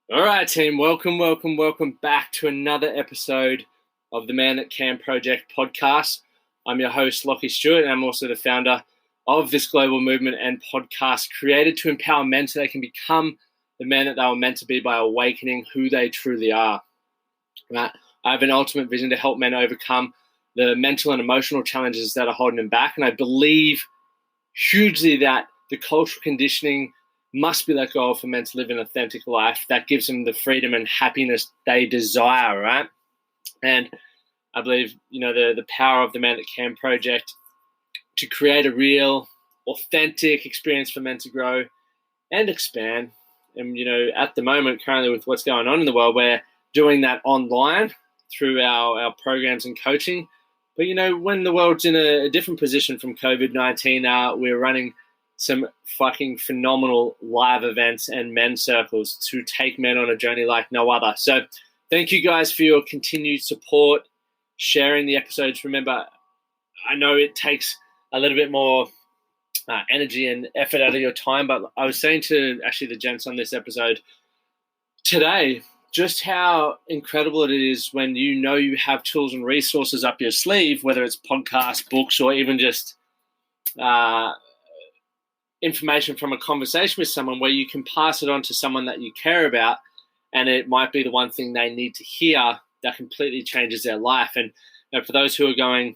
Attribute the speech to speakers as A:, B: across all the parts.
A: All right, team. Welcome back to another episode of the Man That Can Project podcast. I'm your host, Lachlan Stuart, and I'm also the founder of this global movement and podcast created to empower men so they can become the men that they were meant to be by awakening who they truly are. Right? I have an ultimate vision to help men overcome the mental and emotional challenges that are holding them back, and I believe hugely that the cultural conditioning must be let go of for men to live an authentic life that gives them the freedom and happiness they desire, right? And I believe, the power of the Man That Can project to create a real, authentic experience for men to grow and expand. And, at the moment, currently with what's going on in the world, we're doing that online through our programs and coaching. But, when the world's in a different position from COVID-19, we're running some fucking phenomenal live events and men's circles to take men on a journey like no other. So thank you guys for your continued support, sharing the episodes. Remember, I know it takes a little bit more energy and effort out of your time, but I was saying to actually the gents on this episode today, just how incredible it is when you have tools and resources up your sleeve, whether it's podcasts, books, or even just information from a conversation with someone where you can pass it on to someone that you care about, and it might be the one thing they need to hear that completely changes their life. And for those who are going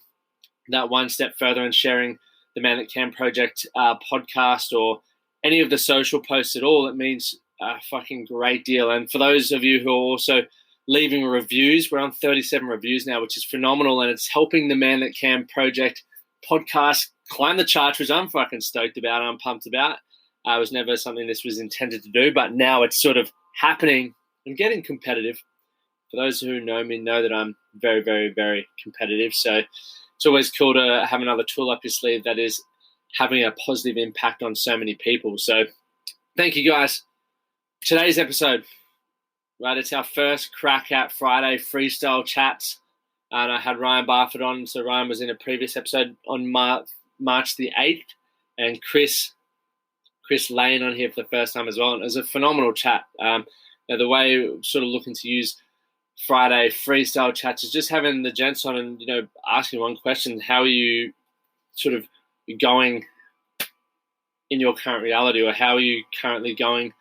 A: that one step further and sharing the Man That Can Project podcast or any of the social posts at all, it means a fucking great deal. And for those of you who are also leaving reviews, we're on 37 reviews now, which is phenomenal, and it's helping the Man That Can Project podcast climb the charts, which I'm fucking stoked about. I'm pumped about. It was never something this was intended to do, but now it's sort of happening and getting competitive. For those who know me know that I'm very, very, very competitive. So it's always cool to have another tool up your sleeve that is having a positive impact on so many people. So thank you guys. Today's episode, right, it's our first crack at Friday Freestyle Chats. And I had Ryan Barford on. So Ryan was in a previous episode on March the 8th, and Kris Lane on here for the first time as well. And it was a phenomenal chat. The way we're sort of looking to use Friday Freestyle Chats is just having the gents on and, asking one question: how are you sort of going in your current reality, or how are you currently going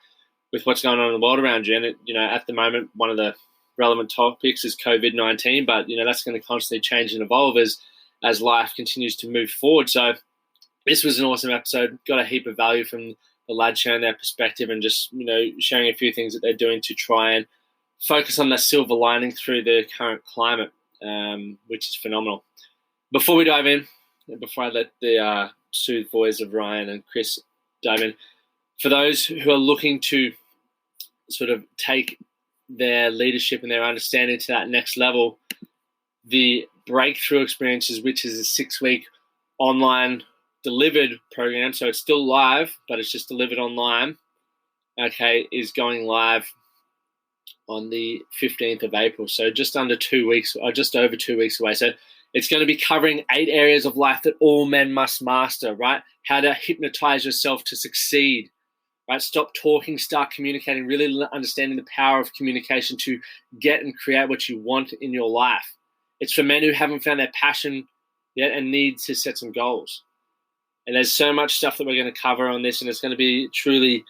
A: with what's going on in the world around you? And, at the moment, one of the relevant topics is COVID-19, but, that's going to constantly change and evolve as life continues to move forward. So this was an awesome episode. Got a heap of value from the lads sharing their perspective and just, sharing a few things that they're doing to try and focus on the silver lining through the current climate, which is phenomenal. Before we dive in, and before I let the soothed voice of Ryan and Kris dive in, for those who are looking to sort of take their leadership and their understanding to that next level, the Breakthrough Experiences, which is a 6-week online delivered program, so it's still live, but it's just delivered online, is going live on the 15th of April, so just under 2 weeks, or just over 2 weeks away. So it's going to be covering 8 areas of life that all men must master, right? How to hypnotize yourself to succeed, right? Stop talking, start communicating, really understanding the power of communication to get and create what you want in your life. It's for men who haven't found their passion yet and need to set some goals. And there's so much stuff that we're going to cover on this, and it's going to be truly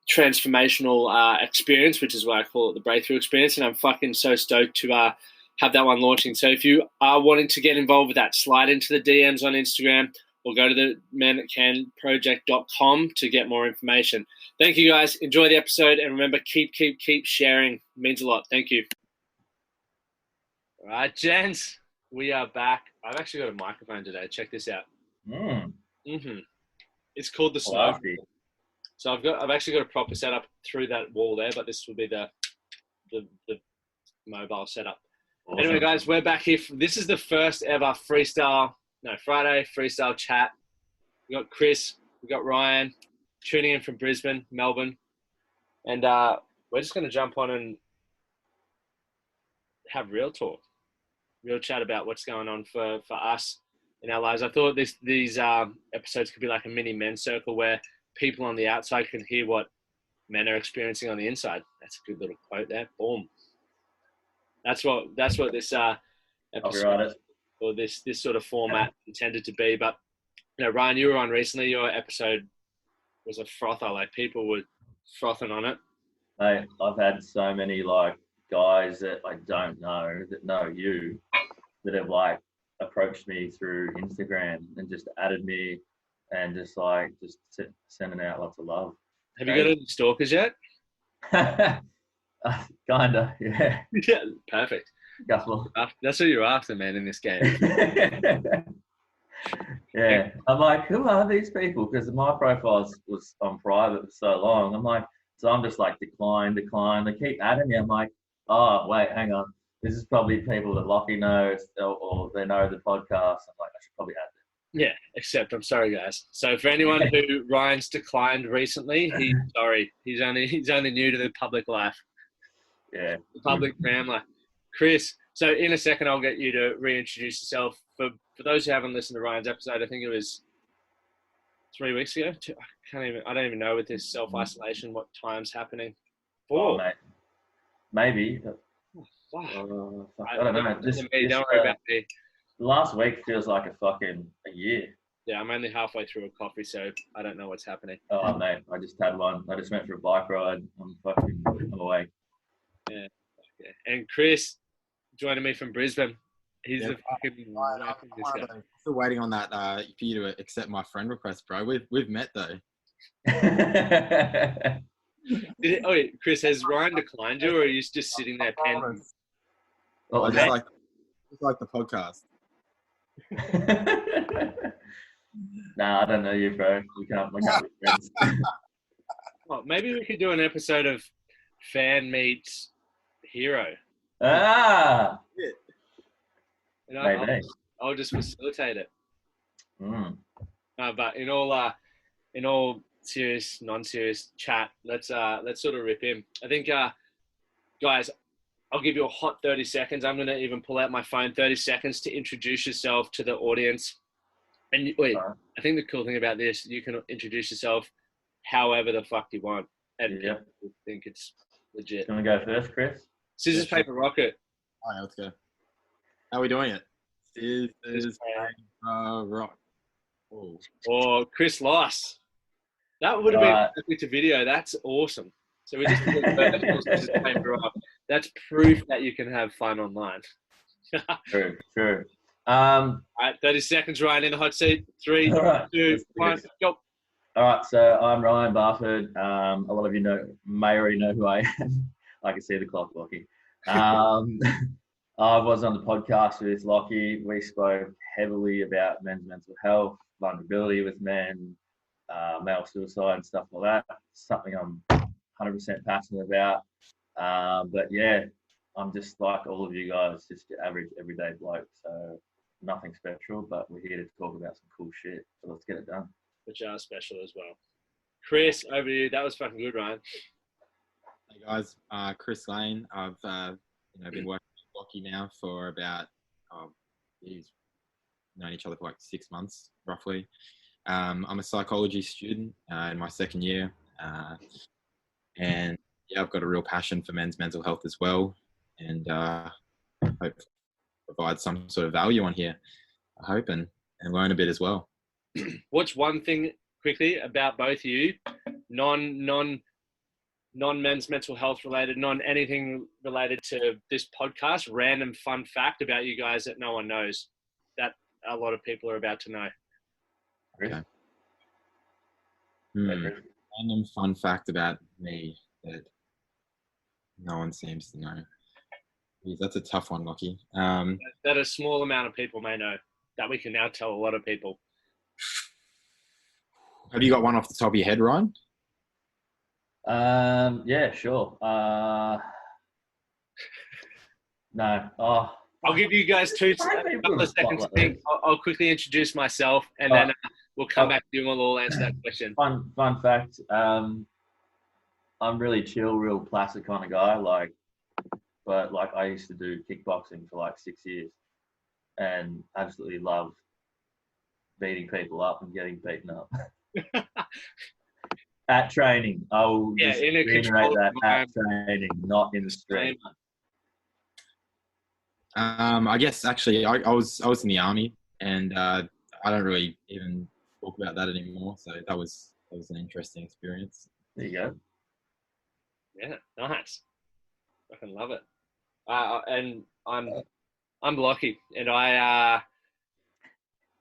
A: transformational experience, which is why I call it the Breakthrough Experience. And I'm fucking so stoked to have that one launching. So if you are wanting to get involved with that, slide into the DMs on Instagram or go to the manthatcanproject.com to get more information. Thank you guys. Enjoy the episode. And remember, keep sharing. It means a lot. Thank you. All right, gents, we are back. I've actually got a microphone today. Check this out. It's called the Snow. So I've actually got a proper setup through that wall there, but this will be the mobile setup. Awesome. Anyway, guys, we're back here. This is the first ever Friday Freestyle Chat. We got Kris, we got Ryan tuning in from Brisbane, Melbourne, and we're just going to jump on and have real talk, real chat about what's going on for us in our lives. I thought these episodes could be like a mini men's circle where people on the outside can hear what men are experiencing on the inside. That's a good little quote there. Boom. That's what this episode or this sort of format intended to be. But Ryan, you were on recently. Your episode was a frother. Like, people were frothing on it.
B: Hey, I've had so many like guys that I don't know that know you that have like approached me through Instagram and just added me and just sending out lots of love.
A: Have you got any stalkers yet?
B: Kinda, yeah.
A: Yeah, perfect.
B: Couple.
A: That's what you're after, man, in this game.
B: Yeah, I'm like, who are these people? Because my profile was on private for so long. I'm like, so I'm just like, decline. They keep adding me. I'm like, oh, wait, hang on. This is probably people that Lockie knows or they know the podcast. I'm like, I should probably add them.
A: Yeah, except I'm sorry, guys. So for anyone who Ryan's declined recently, he's sorry. He's only new to the public life.
B: Yeah.
A: The public family. Kris, so in a second I'll get you to reintroduce yourself. For those who haven't listened to Ryan's episode, I think it was 3 weeks ago. I don't even know with this self-isolation what time's happening. 4.
B: Oh, mate. Maybe.
A: Wow.
B: I don't know.
A: Don't worry about me.
B: Last week feels like a year.
A: Yeah, I'm only halfway through a coffee, so I don't know what's happening.
B: Oh, mate, I just had one. I just went for a bike ride. I'm awake.
A: Yeah. And Kris joining me from Brisbane. He's a fucking
C: I'm still waiting on that for you to accept my friend request, bro. We've met though.
A: Wait, Kris, has Ryan declined you, or are you just sitting there pending?
C: Oh, just like the podcast.
B: Nah, I don't know you, bro. We can't be friends.
A: Well, maybe we could do an episode of Fan Meets Hero.
B: Ah!
A: Maybe. I'll just facilitate it. But in all serious, non-serious chat, let's sort of rip in. I think, guys, I'll give you a hot 30 seconds. I'm going to even pull out my phone, 30 seconds to introduce yourself to the audience. And wait, I think the cool thing about this, you can introduce yourself however the fuck you want. And people think it's legit.
B: You want to go first, Kris?
A: Scissors, paper, rocket.
C: All right, let's go. How are we doing it? Scissors, paper, rock.
A: Or Kris lost. That would have been perfect to video. That's awesome. So we just did scissors, paper, rock. That's proof that you can have fun online.
B: True.
A: All right, 30 seconds, Ryan, in the hot seat. 3, 2, 1, go.
B: All right, so I'm Ryan Barford. A lot of you may already know who I am. I can see the clock, Lockie. I was on the podcast with Lockie. We spoke heavily about men's mental health, vulnerability with men, male suicide and stuff like that. Something I'm 100% passionate about. But yeah, I'm just like all of you guys, just your average everyday bloke. So nothing special, but we're here to talk about some cool shit. So let's get it done.
A: Which are special as well. Kris, over to you. That was fucking good, Ryan.
C: Hey guys, Kris Lane. I've been working with Lockie now for about we've known each other for like 6 months roughly. I'm a psychology student in my second year, and yeah, I've got a real passion for men's mental health as well, and hope to provide some sort of value on here. I hope and learn a bit as well.
A: What's one thing quickly about both of you, non men's mental health related, non anything related to this podcast, random fun fact about you guys that no one knows that a lot of people are about to know?
C: Okay. Random fun fact about me that no one seems to know. That's a tough one, Lockie.
A: That a small amount of people may know that we can now tell a lot of people.
C: Have you got one off the top of your head, Ryan?
B: Yeah, sure. No. Oh,
A: I'll give you guys a couple of seconds to think. I'll quickly introduce myself, and then we'll come back to you and we'll answer that question.
B: Fun fact. I'm really chill, real placid kind of guy. But I used to do kickboxing for 6 years, and absolutely love beating people up and getting beaten up. At training. I'll just
A: in a
B: reiterate
A: controlled
B: that. At
A: environment.
B: training, not in the street.
C: I guess actually I was in the army, and I don't really even talk about that anymore. So that was an interesting experience.
B: There you go.
A: Yeah, nice. I can love it. And I'm lucky, and I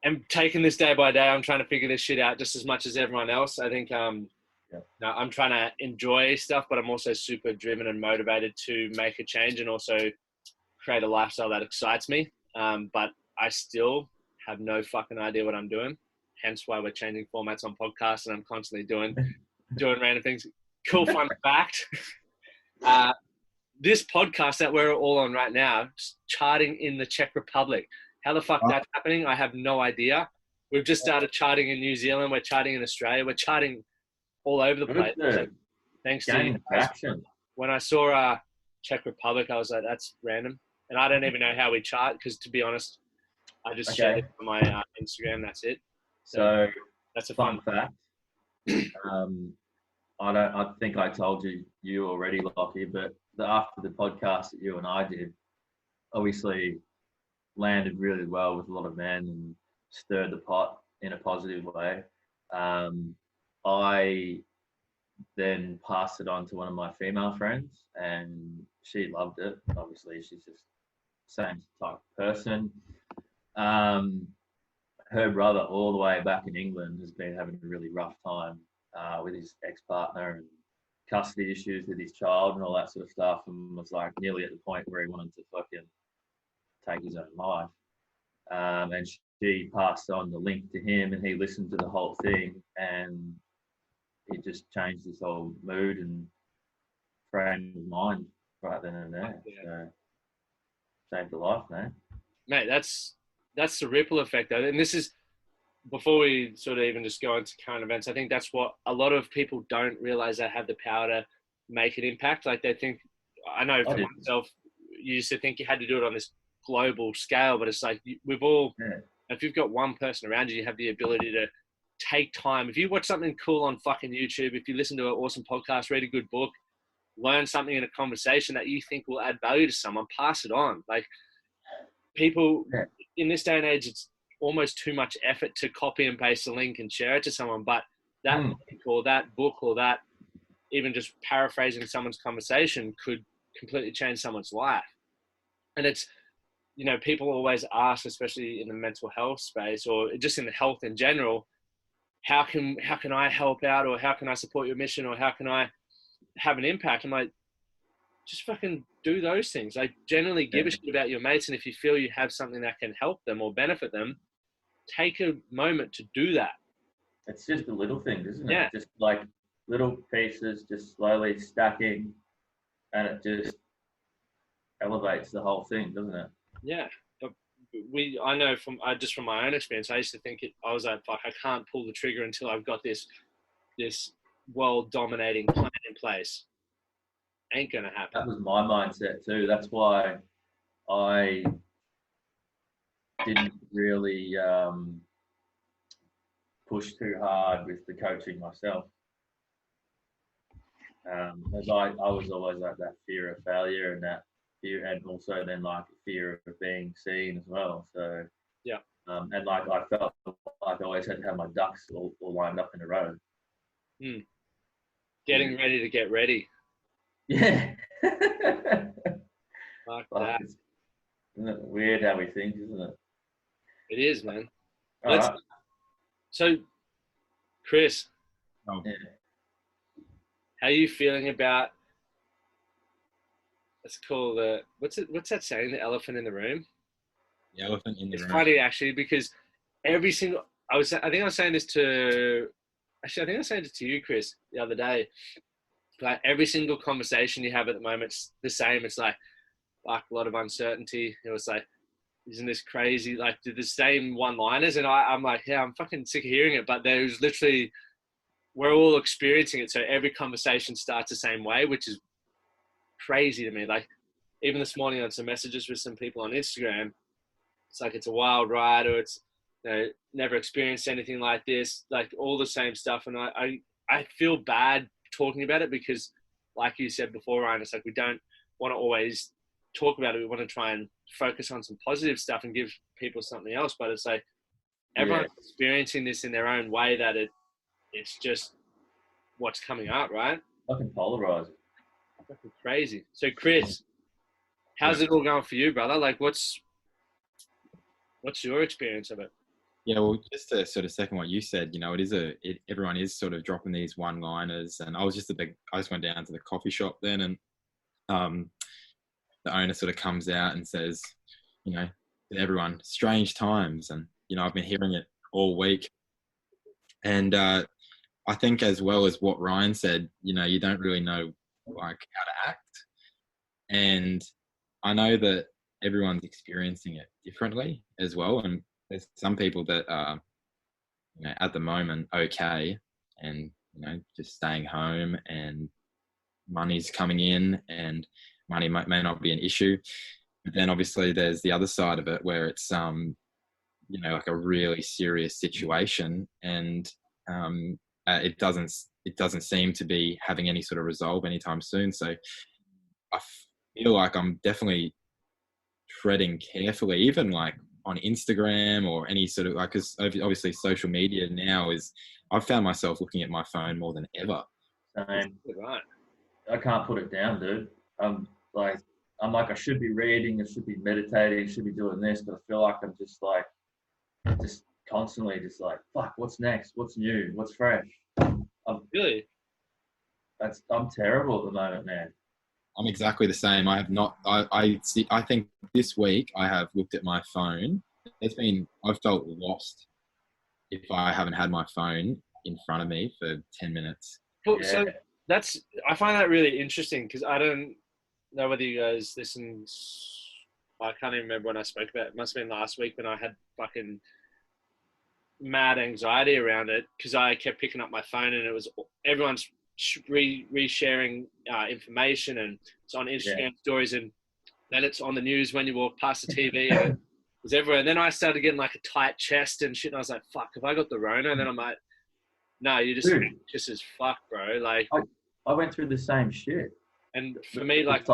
A: am taking this day by day. I'm trying to figure this shit out just as much as everyone else. I think no, I'm trying to enjoy stuff, but I'm also super driven and motivated to make a change and also create a lifestyle that excites me. But I still have no fucking idea what I'm doing. Hence why we're changing formats on podcasts, and I'm constantly doing random things. Cool fun fact. This podcast that we're all on right now, charting in the Czech Republic. How the fuck that's happening, I have no idea. We've just started charting in New Zealand. We're charting in Australia. We're charting all over the place. So thanks to you guys. When I saw Czech Republic, I was like, that's random. And I don't even know how we chart because, to be honest, I just shared it on my Instagram. That's it.
B: So
A: that's a
B: fun fact. I think I told you already, Lockie, but after the podcast that you and I did, obviously landed really well with a lot of men and stirred the pot in a positive way. I then passed it on to one of my female friends, and she loved it. Obviously, she's just same type of person. Her brother, all the way back in England, has been having a really rough time with his ex-partner and custody issues with his child and all that sort of stuff, and was like nearly at the point where he wanted to fucking take his own life. And she passed on the link to him, and he listened to the whole thing, and it just changed his whole mood and frame of mind right then and there. Yeah. So saved a life, man.
A: Mate, that's the ripple effect, though. And this is, before we sort of even just go into current events, I think that's what a lot of people don't realize, they have the power to make an impact. Like they think, I know for myself, you used to think you had to do it on this global scale, but it's like we've all, if you've got one person around you, you have the ability to take time. If you watch something cool on fucking YouTube, if you listen to an awesome podcast, read a good book, learn something in a conversation that you think will add value to someone, pass it on. Like people in this day and age, it's almost too much effort to copy and paste a link and share it to someone. But that link or that book or that even just paraphrasing someone's conversation could completely change someone's life. And it's, you know, people always ask, especially in the mental health space or just in the health in general, how can I help out, or how can I support your mission, or how can I have an impact? I'm like, just fucking do those things. Like generally give a shit about your mates. And if you feel you have something that can help them or benefit them, take a moment to do that.
B: It's just the little things, isn't it? Yeah. Just like little pieces, just slowly stacking, and it just elevates the whole thing, doesn't it?
A: Yeah. I know from my own experience, I used to think I was like, fuck, I can't pull the trigger until I've got this world dominating plan in place. Ain't gonna happen.
B: That was my mindset too. That's why I didn't really push too hard with the coaching myself. As I was always like that fear of failure and that fear, and also then like fear of being seen as well. So
A: yeah,
B: and like I felt like I always had to have my ducks all lined up in a row.
A: Getting ready to get ready.
B: Yeah.
A: Like that.
B: Isn't it weird how we think, isn't it?
A: It is, man.
B: Right.
A: So, Kris,
B: how
A: are you feeling about? Let's call what's that saying? The elephant in the room.
C: The elephant in the room.
A: It's funny actually, because every single I think I was saying this to you, Kris, the other day. Like every single conversation you have at the moment, it's the same. It's like a lot of uncertainty. It was like, isn't this crazy? Like the same one-liners, and I'm like, yeah, I'm fucking sick of hearing it. But there's literally, we're all experiencing it. So every conversation starts the same way, which is crazy to me. Like even this morning on some messages with some people on Instagram, it's like it's a wild ride, or it's, you know, never experienced anything like this. Like all the same stuff, and I feel bad talking about it because, like you said before, Ryan, it's like we don't want to always talk about it. We want to try and focus on some positive stuff and give people something else. But it's like everyone's experiencing this in their own way, that it's just what's coming up, right?
B: Fucking polarizing.
A: Fucking crazy. So, Kris, how's it all going for you, brother? Like, what's your experience of it?
C: Yeah, well, just to sort of second what you said, you know, everyone is sort of dropping these one-liners, and I just went down to the coffee shop then, and the owner sort of comes out and says, you know, to everyone, strange times, and you know, I've been hearing it all week, and I think as well as what Ryan said, you know, you don't really know like how to act, and I know that everyone's experiencing it differently as well, and there's some people that are, you know, at the moment okay, and you know, just staying home, and money's coming in, and money may not be an issue. But then obviously there's the other side of it where it's you know, like a really serious situation, and it doesn't seem to be having any sort of resolve anytime soon. So I feel like I'm definitely treading carefully, even like on Instagram or any sort of like, because obviously social media now I've found myself looking at my phone more than ever.
B: Same.
A: Right.
B: I can't put it down, dude. I'm like, I should be reading, I should be meditating, I should be doing this, but I feel like I'm just constantly just like, fuck, what's next? What's new? What's fresh?
A: Really?
B: I'm terrible at the moment, man.
C: I'm exactly the same. I have not. I think this week I have looked at my phone. I've felt lost if I haven't had my phone in front of me for 10 minutes.
A: Cool. Yeah. So I find that really interesting because I don't know whether you guys listen. I can't even remember when I spoke about it. It must have been last week when I had fucking mad anxiety around it because I kept picking up my phone and it was everyone's resharing information, and it's on Instagram stories, and then it's on the news when you walk past the TV, and it was everywhere. And then I started getting like a tight chest and shit, and I was like, fuck, have I got the Rona? And then I'm like, no, you're just anxious as fuck, bro. Like,
B: I went through the same shit.
A: And for me, like,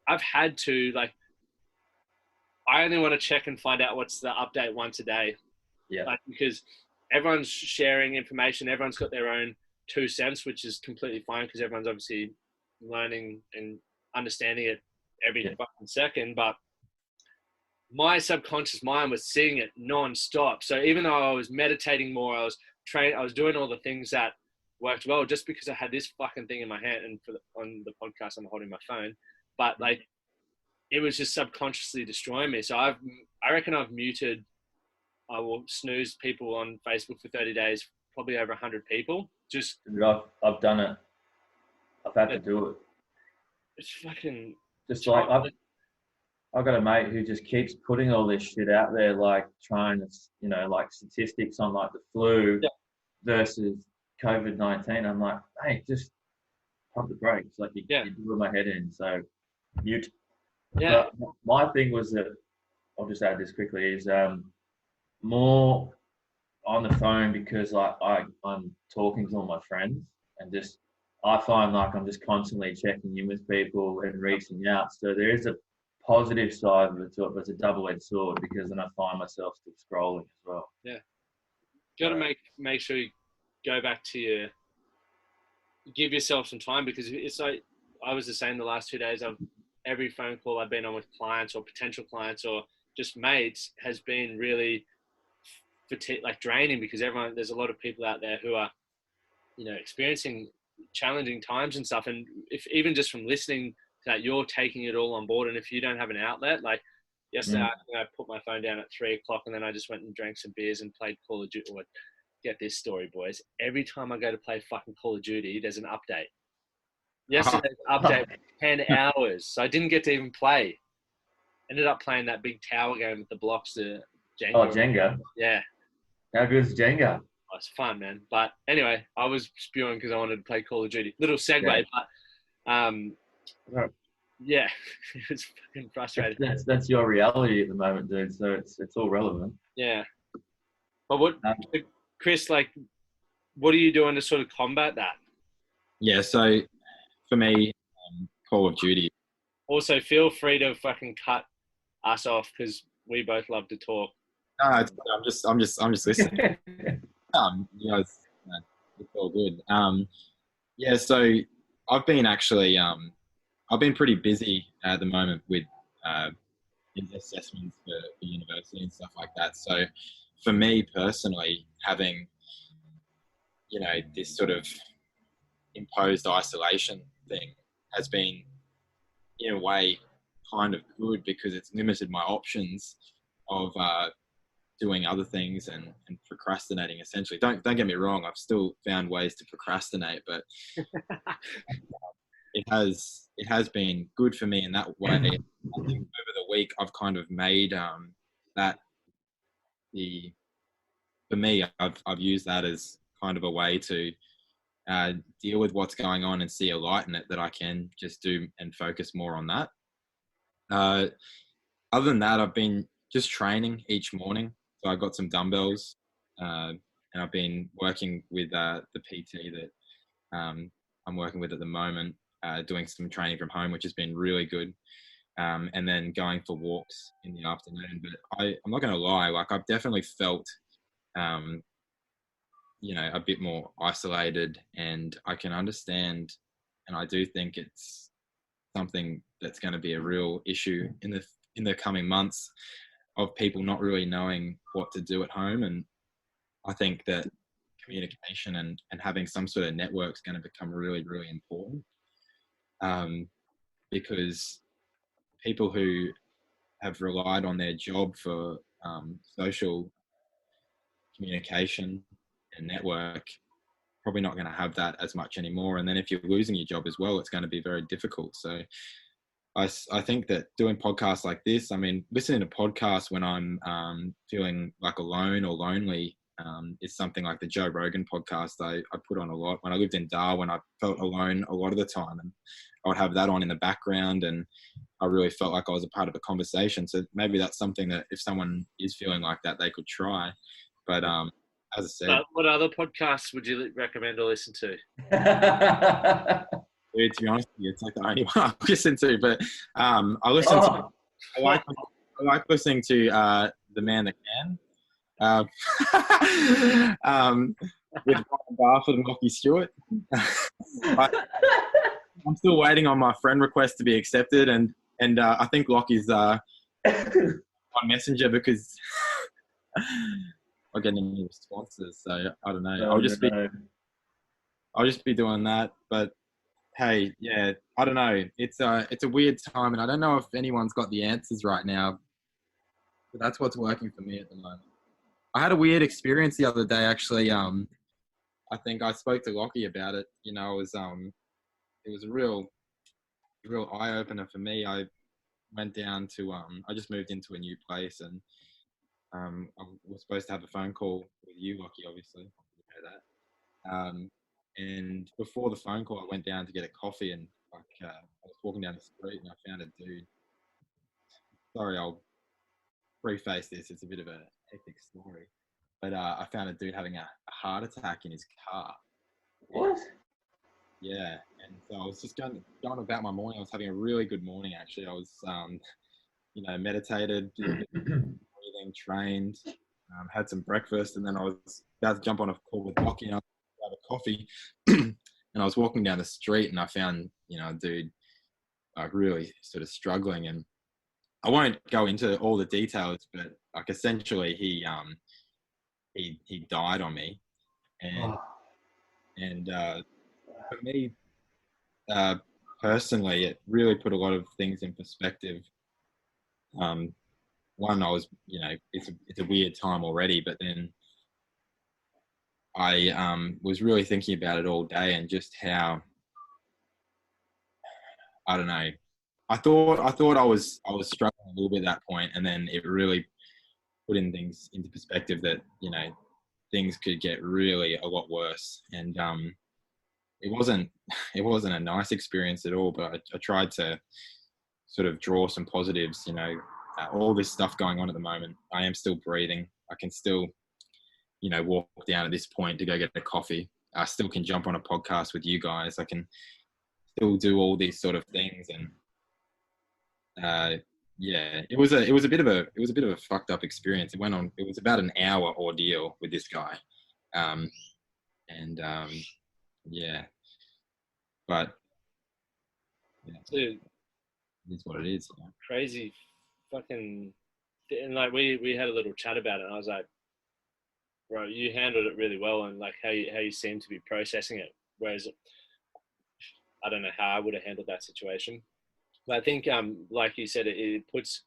A: I've had to, like, I only want to check and find out what's the update once a day.
B: Yeah.
A: Like, because everyone's sharing information, everyone's got their own 2 cents, which is completely fine because everyone's obviously learning and understanding it every fucking second. But my subconscious mind was seeing it non-stop. So even though I was meditating more, I was doing all the things that worked well just because I had this fucking thing in my hand, and on the podcast I'm holding my phone. But like, it was just subconsciously destroying me. So I reckon I will snooze people on Facebook for 30 days, probably over 100 people.
B: I've done it. I've had to do it.
A: It's fucking
B: just like I've got a mate who just keeps putting all this shit out there, like trying to, you know, like statistics on like the flu versus COVID-19. I'm like, hey, just pump the brakes. Like you're doing my head in. So mute. Yeah. But my thing was that, I'll just add this quickly, is more on the phone because I'm talking to all my friends, and just I find like I'm just constantly checking in with people and reaching out. So there is a positive side of it to it, but it's a double-edged sword because then I find myself still scrolling as well.
A: Yeah. You got to make sure you go back to give yourself some time, because it's like I was the same the last 2 days. Every phone call I've been on with clients or potential clients or just mates has been really draining, because there's a lot of people out there who are, you know, experiencing challenging times and stuff. And if even just from listening to that, you're taking it all on board. And if you don't have an outlet, like yesterday, I put my phone down at 3:00 and then I just went and drank some beers and played Call of Duty. Get this story, boys. Every time I go to play fucking Call of Duty, there's an update. Yesterday's update was 10 hours. So I didn't get to even play. Ended up playing that big tower game with the blocks, the Jenga.
B: Oh, Jenga?
A: Yeah.
B: How good is Jenga?
A: Oh, it's fun, man. But anyway, I was spewing because I wanted to play Call of Duty. Little segue, but yeah, it's fucking frustrating.
B: That's your reality at the moment, dude. So it's all relevant.
A: Yeah. But what, Kris, like, what are you doing to sort of combat that?
C: Yeah, so for me, Call of Duty.
A: Also, feel free to fucking cut us off because we both love to talk.
C: No, I'm just listening. You guys, it's all good. Yeah, so I've been actually, I've been pretty busy at the moment with assessments for university and stuff like that. So for me personally, having, this sort of imposed isolation thing has been, in a way, kind of good because it's limited my options of doing other things and procrastinating. Essentially, don't get me wrong. I've still found ways to procrastinate, but it has been good for me in that way. I think over the week I've kind of made that for me I've used that as kind of a way to deal with what's going on and see a light in it that I can just do and focus more on that. Other than that, I've been just training each morning. So I got some dumbbells and I've been working with the PT that I'm working with at the moment, doing some training from home, which has been really good. And then going for walks in the afternoon. But I'm not going to lie, like I've definitely felt, a bit more isolated, and I can understand, and I do think it's something that's going to be a real issue in the coming months of people not really knowing what to do at home. And I think that communication and having some sort of network is going to become really, really important, because people who have relied on their job for social communication and network probably not going to have that as much anymore. And then if you're losing your job as well, it's going to be very difficult. So I think that doing podcasts like this, I mean, listening to podcasts when I'm feeling like alone or lonely is something like the Joe Rogan podcast I put on a lot. When I lived in Darwin, I felt alone a lot of the time, and I would have that on in the background, and I really felt like I was a part of a conversation. So maybe that's something that if someone is feeling like that, they could try. But as I said,
A: what other podcasts would you recommend to listen to?
C: Dude, to be honest with you, it's like the only one I listen to. But I listen to. I like listening to The Man That Can. With Barford and Stuart. I'm still waiting on my friend request to be accepted, and I think Lockie's on Messenger because I'm getting any responses. So I don't know. I'll just be doing that. But hey, yeah, I don't know. It's a weird time, and I don't know if anyone's got the answers right now. But that's what's working for me at the moment. I had a weird experience the other day, actually. I think I spoke to Lockie about it. It was a real eye opener for me. I went down to I just moved into a new place, and I was supposed to have a phone call with you, Lockie, obviously. You know that. And before the phone call, I went down to get a coffee, and I was walking down the street, and I found a dude. Sorry, I'll preface this. It's a bit of a hectic story, but I found a dude having a heart attack in his car.
B: What?
C: Yeah, and so I was just going about my morning. I was having a really good morning, actually. I was, meditated, breathing, trained, had some breakfast, and then I was about to jump on a call with Lockie, and I had a coffee, and I was walking down the street, and I found, a dude like really sort of struggling, and I won't go into all the details, but like essentially he died on me, and for me personally, it really put a lot of things in perspective. One, I was, it's a weird time already, but then I was really thinking about it all day and just how, I don't know, I thought I was struggling a little bit at that point, and then it really put things into perspective that, things could get really a lot worse. And it wasn't a nice experience at all, but I tried to sort of draw some positives, all this stuff going on at the moment. I am still breathing. I can still walk down at this point to go get a coffee. I still can jump on a podcast with you guys. I can still do all these sort of things. And it was a bit of a fucked up experience. It was about an hour ordeal with this guy. But
A: Dude,
C: it's what it is.
A: Crazy fucking, and like we had a little chat about it, and I was like, bro, you handled it really well, and like how you seem to be processing it, whereas I don't know how I would have handled that situation. But I think like you said, it puts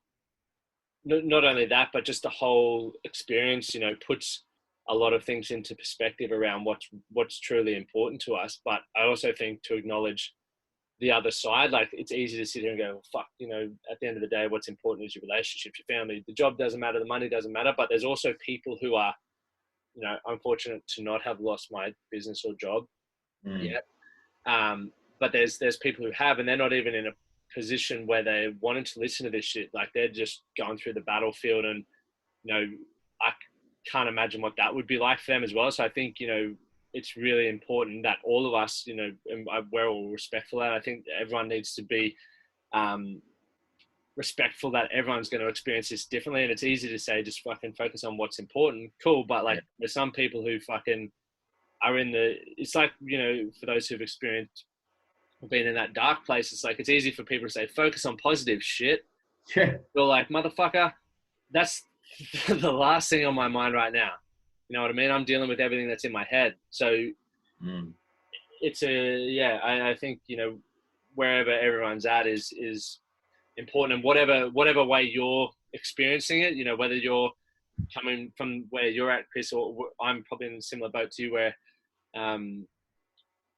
A: not only that, but just the whole experience, puts a lot of things into perspective around what's truly important to us. But I also think to acknowledge the other side, like it's easy to sit here and go, well, fuck, at the end of the day, what's important is your relationships, your family. The job doesn't matter, the money doesn't matter. But there's also people who are, I'm fortunate to not have lost my business or job yet. But there's people who have, and they're not even in a position where they wanted to listen to this shit. Like they're just going through the battlefield, and I can't imagine what that would be like for them as well. So I think it's really important that all of us, and we're all respectful. And I think everyone needs to be respectful that everyone's going to experience this differently. And it's easy to say just fucking focus on what's important, cool. But like there's some people who fucking are it's like for those who've experienced being in that dark place, it's like it's easy for people to say focus on positive shit.
B: Yeah.
A: You're like, motherfucker, that's the last thing on my mind right now. You know what I mean? I'm dealing with everything that's in my head. So it's I think wherever everyone's at is important, and whatever way you're experiencing it, whether you're coming from where you're at, Kris, or I'm probably in a similar boat to you where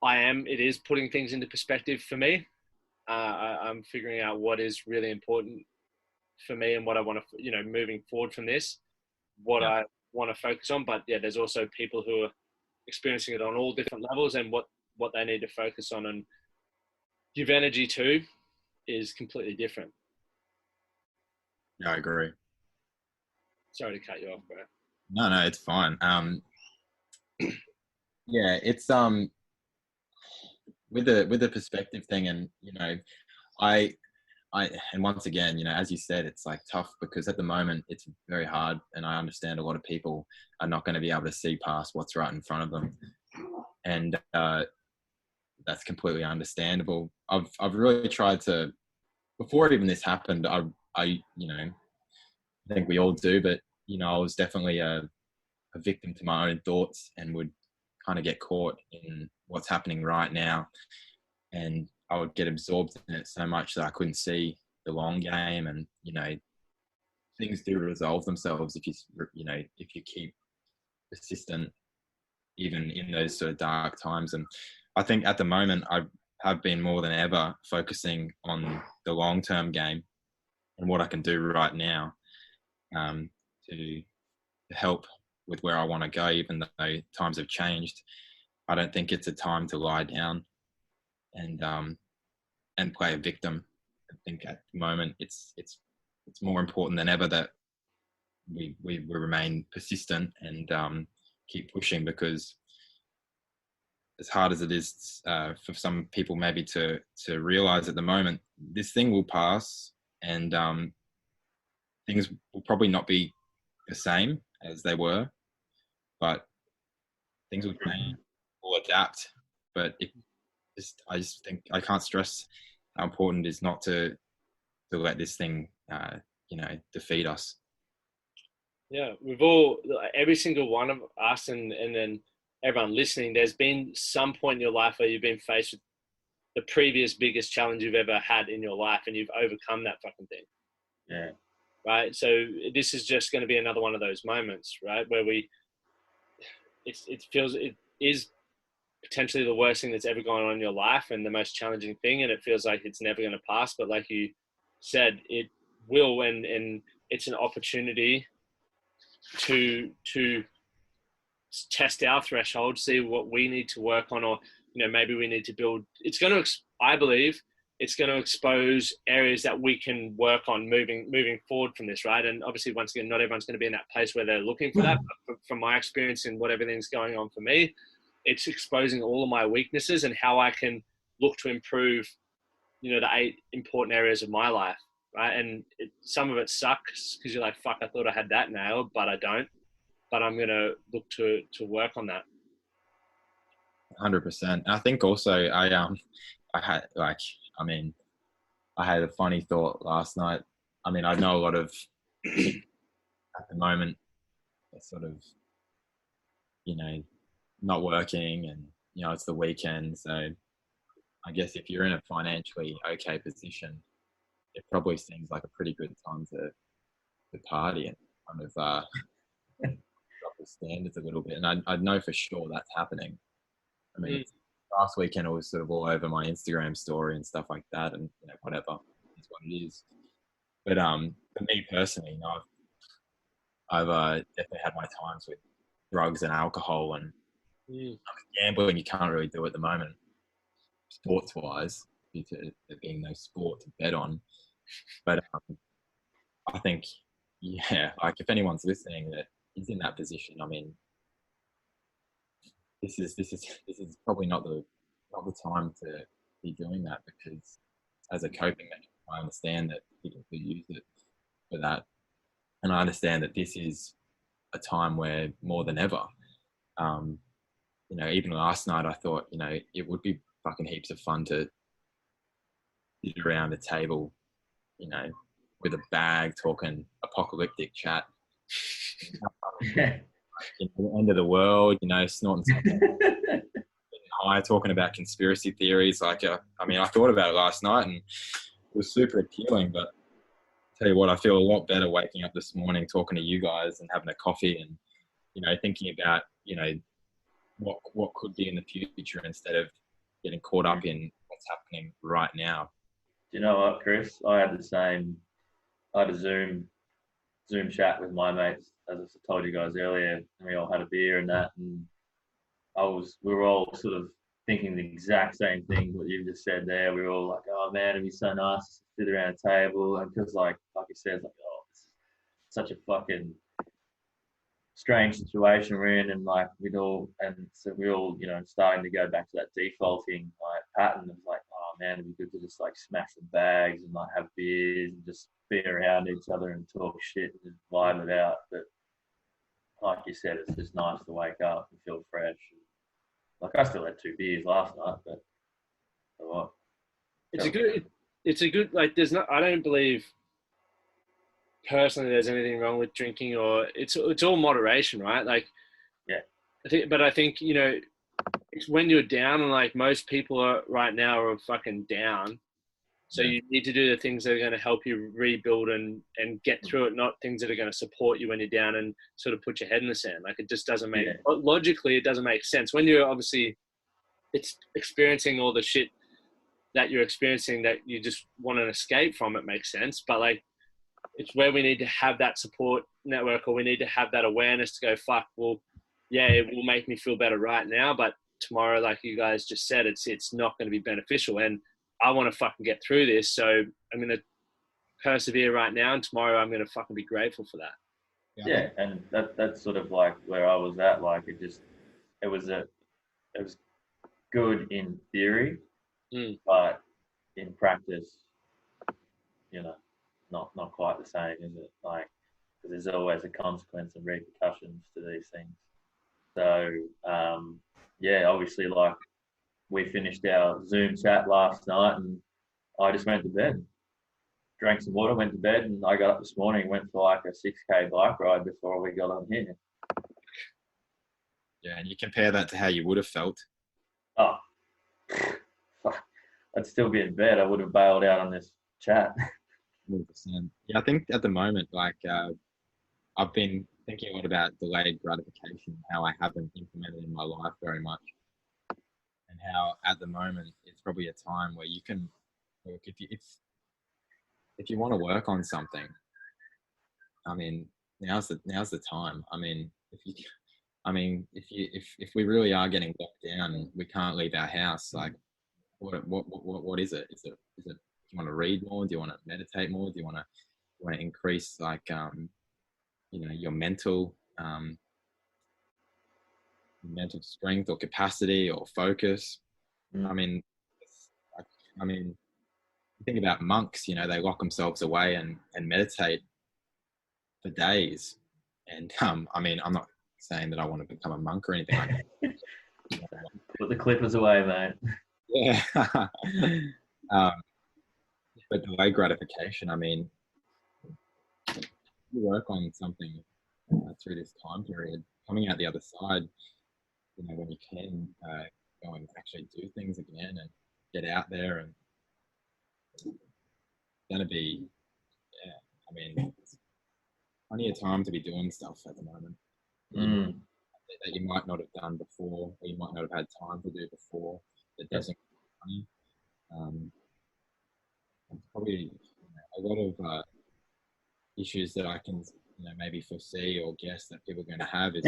A: it is putting things into perspective for me. I'm figuring out what is really important for me and what I want to, moving forward from this, I want to focus on. But yeah, there's also people who are experiencing it on all different levels, and what they need to focus on and give energy to is completely different.
C: Yeah, I agree.
A: Sorry to cut you off, bro.
C: No, it's fine. It's with the perspective thing, and I and once again, as you said, it's like tough because at the moment it's very hard, and I understand a lot of people are not going to be able to see past what's right in front of them, and that's completely understandable. I've really tried to, before even this happened, I think we all do, but I was definitely a victim to my own thoughts and would kind of get caught in what's happening right now, and I would get absorbed in it so much that I couldn't see the long game. And things do resolve themselves if you keep persistent even in those sort of dark times. And I think at the moment I have been more than ever focusing on the long-term game and what I can do right now to help with where I want to go, even though times have changed. I don't think it's a time to lie down and play a victim. I think at the moment it's more important than ever that we remain persistent and keep pushing, because as hard as it is for some people maybe to realize at the moment, this thing will pass, and things will probably not be the same as they were, but things will change, will adapt. But I just think I can't stress how important it is not to let this thing, defeat us.
A: Yeah, every single one of us, and then everyone listening, there's been some point in your life where you've been faced with the previous biggest challenge you've ever had in your life, and you've overcome that fucking thing.
B: Yeah.
A: Right. So this is just going to be another one of those moments, right, where it is potentially the worst thing that's ever gone on in your life and the most challenging thing, and it feels like it's never going to pass. But like you said, it will, and it's an opportunity to test our threshold, see what we need to work on, or maybe we need to build. It's going to, I believe, it's going to expose areas that we can work on moving forward from this, right? And obviously, once again, not everyone's going to be in that place where they're looking for that. But from my experience and what everything's going on for me, it's exposing all of my weaknesses and how I can look to improve, the 8 important areas of my life, right? And some of it sucks because you're like, fuck, I thought I had that nailed, but I don't. But I'm going to look to work on that.
C: 100%. I think also I had I had a funny thought last night. I mean, I know a lot of at the moment they're sort of, not working and, it's the weekend. So I guess if you're in a financially okay position, it probably seems like a pretty good time to party and kind of drop the standards a little bit. And I know for sure that's happening. I mean, last weekend it was sort of all over my Instagram story and stuff like that, and whatever is what it is. But for me personally, I've definitely had my times with drugs and alcohol and gambling. You can't really do at the moment, sports-wise, due to there being no sport to bet on. But I think, like if anyone's listening that is in that position, I mean, this is probably not the time to be doing that, because as a coping mechanism, I understand that people do use it for that, and I understand that this is a time where more than ever, even last night I thought, it would be fucking heaps of fun to sit around a table, with a bag talking apocalyptic chat. The end of the world, snorting something high, talking about conspiracy theories. Like, I thought about it last night and it was super appealing, but I'll tell you what, I feel a lot better waking up this morning, talking to you guys and having a coffee and, thinking about, what could be in the future instead of getting caught up in what's happening right now.
B: Do you know what, Kris? I had a Zoom chat with my mates, as I told you guys earlier, and we all had a beer and that, and we were all sort of thinking the exact same thing what you just said there. We were all like, oh man, it'd be so nice to sit around a table, and because like you said, like, oh, it's such a fucking strange situation we're in, and like we all starting to go back to that defaulting like pattern of like, oh man, it'd be good to just like smash the bags and like have beers and just be around each other and talk shit and just vibe it out. But like you said, it's just nice to wake up and feel fresh. Like I still had 2 beers last night, but what?
A: It's a good like. I don't believe personally there's anything wrong with drinking, or it's all moderation, right? Like,
B: yeah.
A: I think it's when you're down, and like most people are right now are fucking down. So you need to do the things that are going to help you rebuild and get through it, not things that are going to support you when you're down and sort of put your head in the sand. Like, it just doesn't make, logically, it doesn't make sense. When you're obviously experiencing all the shit that you're experiencing that you just want to escape from, it makes sense. But like, it's where we need to have that support network, or we need to have that awareness to go, fuck, well, yeah, it will make me feel better right now, but tomorrow, like you guys just said, it's not going to be beneficial. And I want to fucking get through this, so I'm going to persevere right now, and tomorrow I'm going to fucking be grateful for that.
B: Yeah, and that's sort of like where I was at. Like, it was good in theory, but in practice, not quite the same, is it? Like, because there's always a consequence and repercussions to these things. So, obviously, like, we finished our Zoom chat last night and I just went to bed, drank some water, went to bed, and I got up this morning, went for like a 6K bike ride before we got on here.
C: Yeah, and you compare that to how you would have felt.
B: Oh, I'd still be in bed. I would have bailed out on this chat.
C: 100%. Yeah, I think at the moment, like, I've been thinking a lot about delayed gratification, how I haven't implemented in my life very much. And how at the moment it's probably a time where you can work if you want to work on something. I mean, now's the time. I mean, if we really are getting locked down and we can't leave our house, like, What is it? Is it do you want to read more? Do you want to meditate more? Do you want to increase like your mental strength or capacity or focus? I mean, think about monks. They lock themselves away and meditate for days. And I'm not saying that I want to become a monk or anything like that.
B: Put the clippers away, mate.
C: Yeah. But delayed gratification, you work on something through this time period, coming out the other side, when you can go and actually do things again and get out there, and it's going to be, plenty of time to be doing stuff at the moment that you might not have done before, or you might not have had time to do before, that doesn't cost money. Probably a lot of issues that I can maybe foresee or guess that people are going to have is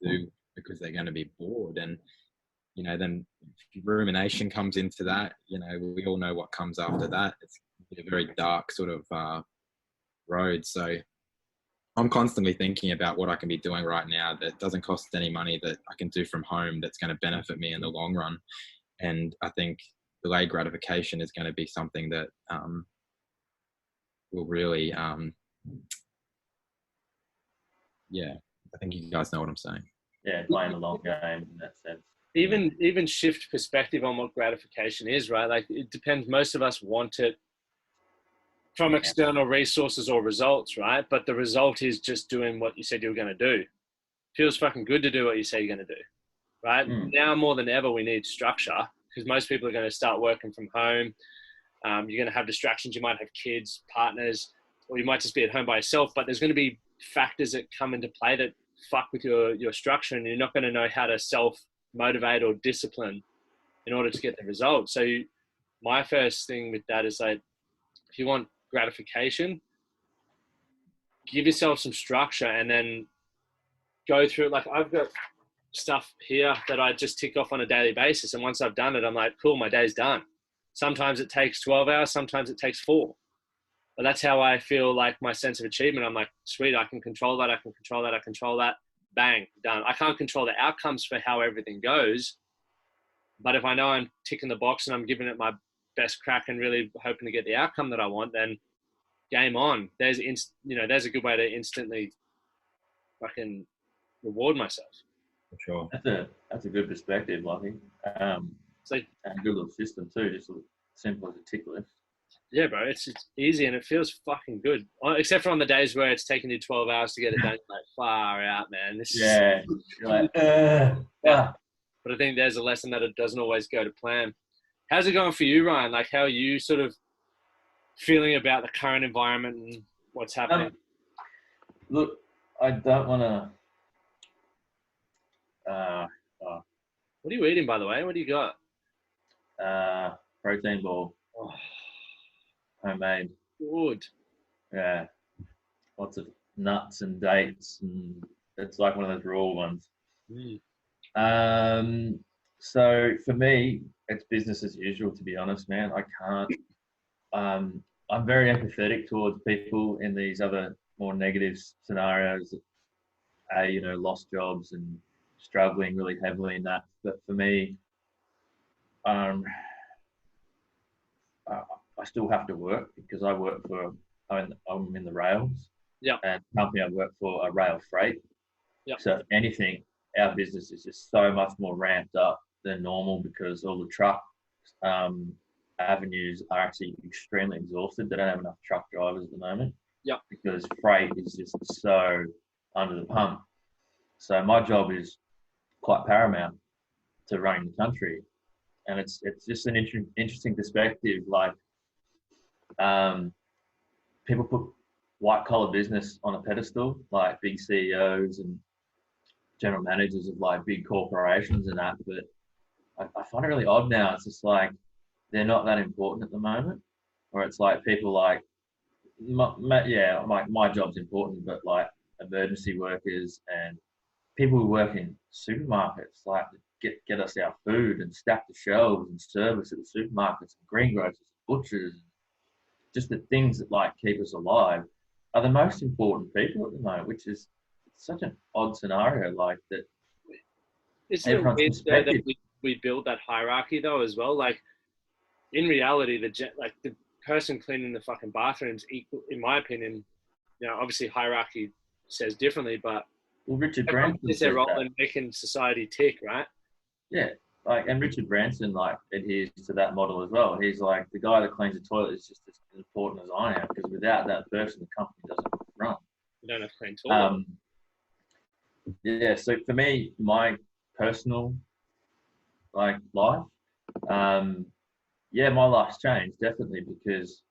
C: do because they're going to be bored, and then rumination comes into that. We all know what comes after that. It's a very dark sort of road. So I'm constantly thinking about what I can be doing right now that doesn't cost any money, that I can do from home, that's going to benefit me in the long run. And I think delayed gratification is going to be something that will really, I think you guys know what I'm saying.
B: Yeah, playing a long game in that sense.
A: Even shift perspective on what gratification is, right? Like, it depends. Most of us want it from external resources or results, right? But the result is just doing what you said you were going to do. Feels fucking good to do what you say you're going to do, right? Now more than ever, we need structure, because most people are going to start working from home. You're going to have distractions. You might have kids, partners, or you might just be at home by yourself. But there's going to be factors that come into play that fuck with your structure, and you're not going to know how to self-motivate or discipline in order to get the result. So my first thing with that is, like, if you want gratification, give yourself some structure and then go through it. Like, I've got stuff here that I just tick off on a daily basis, and once I've done it, I'm like, cool, my day's done. Sometimes it takes 12 hours, sometimes it takes 4. But that's how I feel, like, my sense of achievement. I'm like, sweet, I can control that, I can control that, bang, done. I can't control the outcomes for how everything goes, but if I know I'm ticking the box and I'm giving it my best crack and really hoping to get the outcome that I want, then game on. There's a good way to instantly fucking reward myself.
C: For sure.
B: That's a good perspective, Lachie.
A: It's like,
B: and a good little system too, just as simple as a tick list.
A: Yeah, bro, it's easy and it feels fucking good. Except for on the days where it's taking you 12 hours to get it done. Like, far out, man.
B: You're like, yeah.
A: But I think there's a lesson that it doesn't always go to plan. How's it going for you, Ryan? Like, how are you sort of feeling about the current environment and what's happening?
B: Look, I don't want to...
A: What are you eating, by the way? What do you got?
B: Protein ball.
A: Oh,
B: homemade.
A: Good.
B: Yeah. Lots of nuts and dates, and it's like one of those raw ones. So for me, it's business as usual, to be honest, man. I can't... I'm very empathetic towards people in these other more negative scenarios that, lost jobs and struggling really heavily in that. But for me, I still have to work because I'm in the rails.
A: Yeah. And
B: the company I work for are rail freight.
A: Yeah.
B: So if anything, our business is just so much more ramped up than normal because all the truck avenues are actually extremely exhausted. They don't have enough truck drivers at the moment.
A: Yeah.
B: Because freight is just so under the pump. So my job is quite paramount to running the country. And it's just an interesting perspective. Like, people put white collar business on a pedestal, like big CEOs and general managers of like big corporations and that. But I find it really odd now. It's just like, they're not that important at the moment, or it's like people like, my job's important, but like emergency workers and people who work in supermarkets, like get us our food and stack the shelves and service at the supermarkets and greengrocers and butchers, just the things that like keep us alive, are the most important people at the moment, which is such an odd scenario like that.
A: Isn't it weird though that we build that hierarchy though as well? Like in reality, the person cleaning the fucking bathrooms equal, in my opinion. You know, obviously hierarchy says differently, but
B: well, Richard Branson
A: is their role in making society tick, right?
B: Yeah, like, and Richard Branson like adheres to that model as well. He's like, the guy that cleans the toilet is just as important as I am, because without that person, the company doesn't run.
A: You don't have clean toilet.
B: Yeah, so for me, my personal like life, yeah, my life's changed definitely because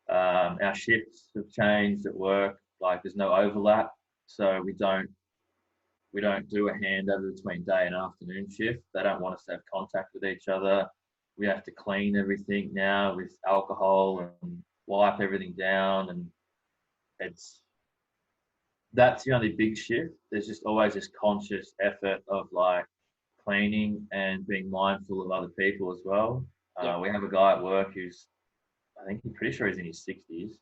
B: our shifts have changed at work. Like, there's no overlap, so we don't do a handover between day and afternoon shift. They don't want us to have contact with each other. We have to clean everything now with alcohol and wipe everything down, and that's the only big shift. There's just always this conscious effort of like cleaning and being mindful of other people as well. Yeah. We have a guy at work who's, I think I'm pretty sure he's in his 60s.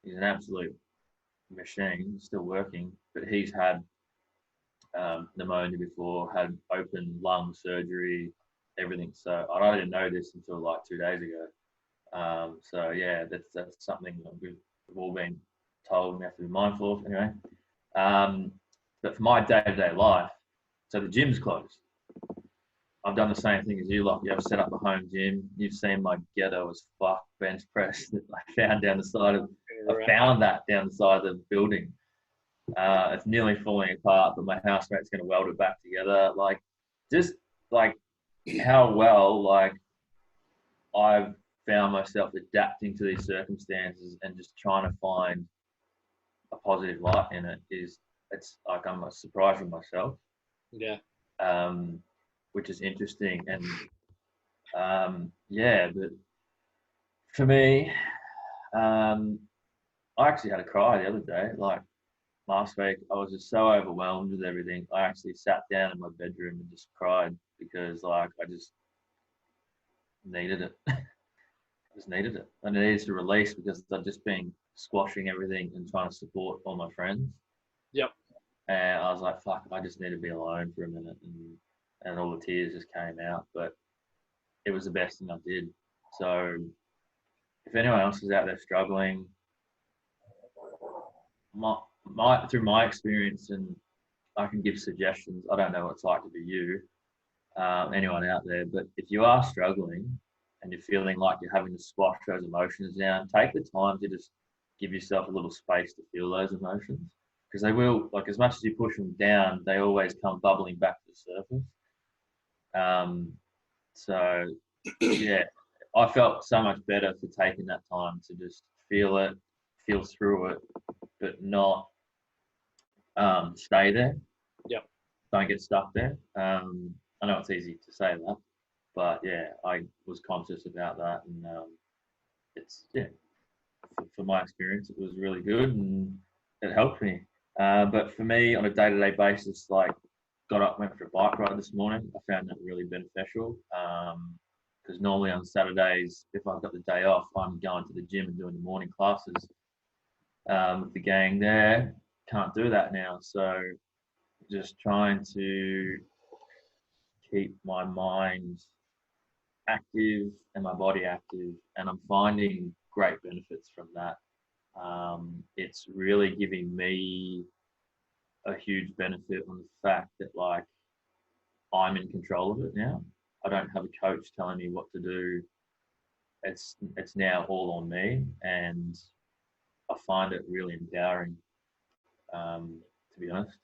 B: He's an absolute machine, still working, but he's had pneumonia before, had open lung surgery, everything. So I didn't know this until like 2 days ago. So yeah, that's something that we've all been told we have to be mindful of anyway. But for my day-to-day life, so the gym's closed. I've done the same thing as you, like you have set up a home gym. You've seen my ghetto as fuck bench press that I found down the side of, I found that down the side of the building. It's nearly falling apart, but my housemate's going to weld it back together. Like, just like how well, like I've found myself adapting to these circumstances and just trying to find a positive light in it it's like I'm surprised with myself.
A: Yeah.
B: Which is interesting. And yeah, but for me, I actually had a cry the other day. Like last week, I was just so overwhelmed with everything. I actually sat down in my bedroom and just cried because like I just needed it. I just needed it. And it needed to release because I've just been squashing everything and trying to support all my friends.
A: Yep.
B: And I was like, fuck, I just need to be alone for a minute. And all the tears just came out. But it was the best thing I did. So if anyone else is out there struggling, through my experience, and I can give suggestions. I don't know what it's like to be you, anyone out there, but if you are struggling and you're feeling like you're having to squash those emotions down, take the time to just give yourself a little space to feel those emotions, because they will, like, as much as you push them down, they always come bubbling back to the surface. So yeah, I felt so much better for taking that time to just feel it, feel through it, but not stay there.
A: Yep.
B: Don't get stuck there. I know it's easy to say that, but yeah, I was conscious about that, and it's for my experience, it was really good and it helped me. But for me, on a day-to-day basis, like got up, went for a bike ride this morning. I found that really beneficial because normally on Saturdays, if I've got the day off, I'm going to the gym and doing the morning classes with the gang there. Can't do that now, so just trying to keep my mind active and my body active, and I'm finding great benefits from that. It's really giving me a huge benefit on the fact that like I'm in control of it now. I don't have a coach telling me what to do. It's now all on me, and I find it really empowering, to be honest.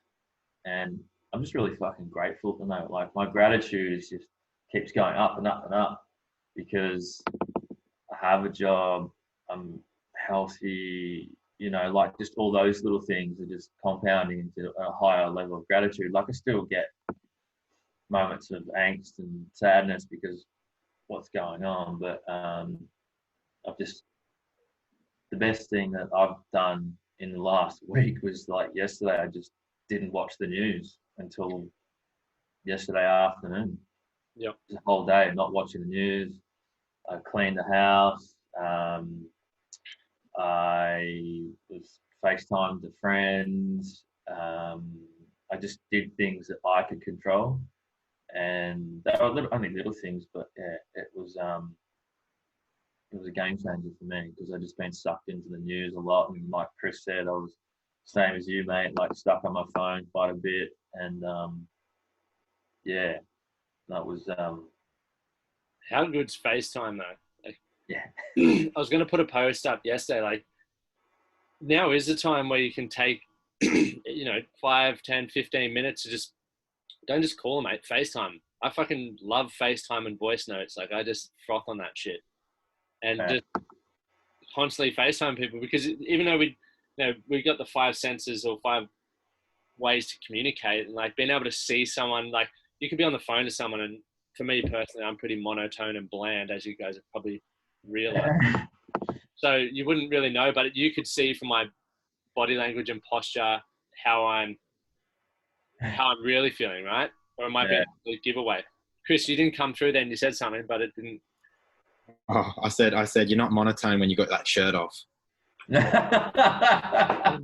B: And I'm just really fucking grateful to know, like, my gratitude is just keeps going up and up and up because I have a job, I'm healthy, you know, like just all those little things are just compounding into a higher level of gratitude. Like I still get moments of angst and sadness because what's going on, but the best thing that I've done in the last week was like yesterday, I just didn't watch the news until yesterday afternoon.
A: Yep.
B: The whole day, not watching the news. I cleaned the house. I was FaceTime to friends. I just did things that I could control, and they were only little things, but yeah, it was a game changer for me because I'd just been sucked into the news a lot, and like Kris said, I was same as you, mate, like stuck on my phone quite a bit, and yeah, that was
A: How good's FaceTime though? Like,
B: yeah.
A: I was going to put a post up yesterday. Like, now is the time where you can take, 5, 10, 15 minutes to don't just call them, mate. FaceTime. I fucking love FaceTime and voice notes. Like, I just froth on that shit, and just constantly FaceTime people, because even though we got the 5 senses or 5 ways to communicate, and like being able to see someone, like you could be on the phone to someone, and for me personally, I'm pretty monotone and bland, as you guys have probably realized. So you wouldn't really know, but you could see from my body language and posture how I'm really feeling, right? Or it might be a giveaway. Kris, you didn't come through then. You said something, but it didn't.
C: Oh, I said you're not monotone when you got that shirt off.
A: Yeah,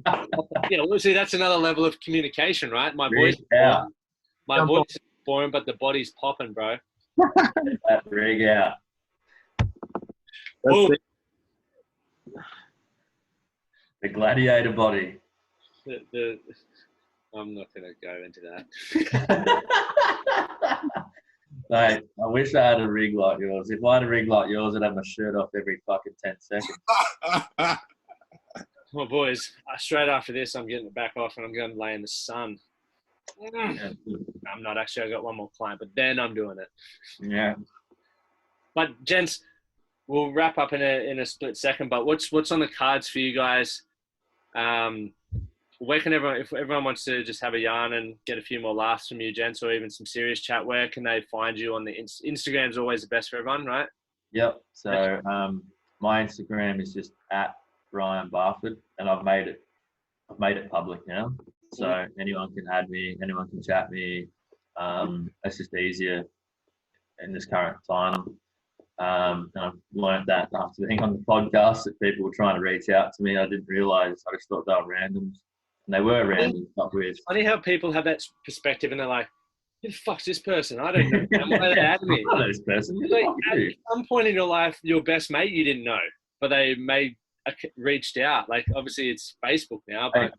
A: well, see, that's another level of communication, right? My voice is boring, but the body's popping, bro.
B: That rig out. The gladiator body.
A: I'm not going to go into that.
B: Mate, I wish I had a rig like yours. If I had a rig like yours, I'd have my shirt off every fucking 10 seconds.
A: Well, boys, straight after this, I'm getting it back off and I'm going to lay in the sun.
B: Yeah.
A: I'm not actually. I got one more client, but then I'm doing it.
B: Yeah.
A: But gents, we'll wrap up in a split second. But what's on the cards for you guys? Where can everyone, if everyone wants to just have a yarn and get a few more laughs from you, gents, or even some serious chat, where can they find you on the Instagram's always the best for everyone, right?
B: Yep. So my Instagram is just @Ryan Barford, and I've made it public now. So anyone can add me, anyone can chat me. It's just easier in this current time. And I've learned that after being on the podcast that people were trying to reach out to me. I didn't realise. I just thought they were randoms. And they were random, not weird.
A: It's funny how people have that perspective and they're like, who the fuck's this person? I don't know. Why they add me?
B: I don't know this person.
A: Like, at some point in your life, your best mate you didn't know, but they reached out. Like, obviously it's Facebook now, but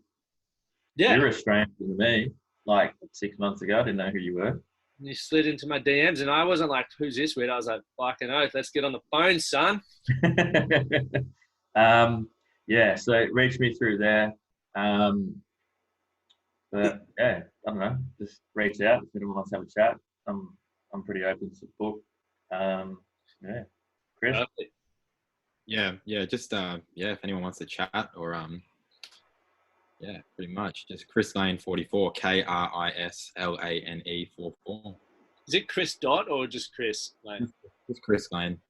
A: yeah.
B: You're a stranger to me. Like 6 months ago, I didn't know who you were.
A: You slid into my DMs and I wasn't like, who's this weird? I was like, fucking oath, let's get on the phone, son.
B: Yeah, so reach me through there. But yeah, I don't know. Just reach out if anyone wants to have a chat. I'm pretty open to book. Yeah, Kris.
A: Perfect.
C: Yeah. Just if anyone wants to chat or pretty much just Kris Lane 44, KRISLANE 44.
A: Is it Kris dot or just Kris Lane?
C: Just Kris Lane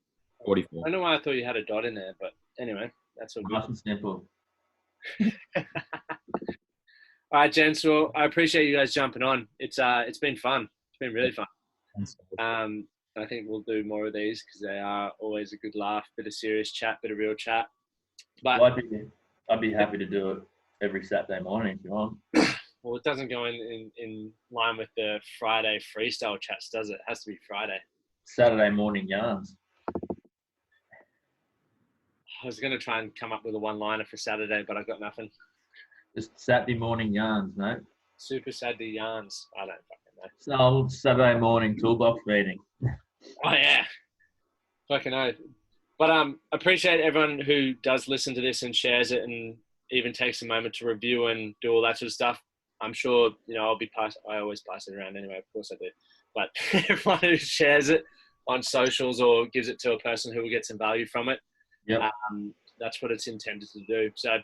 C: 44.
A: I don't know why I thought you had a dot in there, but anyway, that's all good.
B: Nice and simple.
A: All right, gents. Well, I appreciate you guys jumping on. It's been fun. It's been really fun. I think we'll do more of these because they are always a good laugh, bit of serious chat, bit of real chat. But
B: well, I'd be happy to do it every Saturday morning if you want.
A: Well, it doesn't go in line with the Friday Freestyle Chats, does it? It has to be Friday.
B: Saturday morning yarns.
A: I was going to try and come up with a one-liner for Saturday, but I got nothing.
B: Just Saturday morning yarns, mate.
A: Super Saturday yarns. I don't fucking know.
B: So Saturday morning toolbox meeting.
A: Oh, yeah. Fucking know. But appreciate everyone who does listen to this and shares it and even takes a moment to review and do all that sort of stuff. I'm sure, I always pass it around anyway, of course I do. But everyone who shares it on socials or gives it to a person who will get some value from it, that's what it's intended to do. So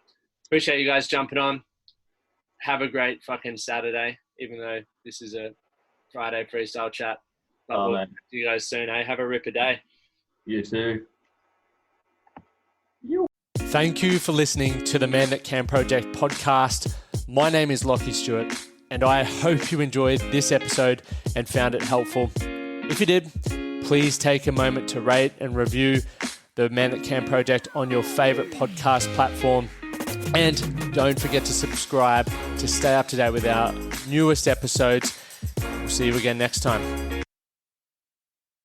A: appreciate you guys jumping on. Have a great fucking Saturday, even though this is a Friday freestyle chat. But we'll see you guys soon, eh? Have a ripper day.
B: You too.
A: Thank you for listening to the Man That Can Project podcast. My name is Lachlan Stuart, and I hope you enjoyed this episode and found it helpful. If you did, please take a moment to rate and review the Man That Can project on your favorite podcast platform. And don't forget to subscribe to stay up to date with our newest episodes. We'll see you again next time.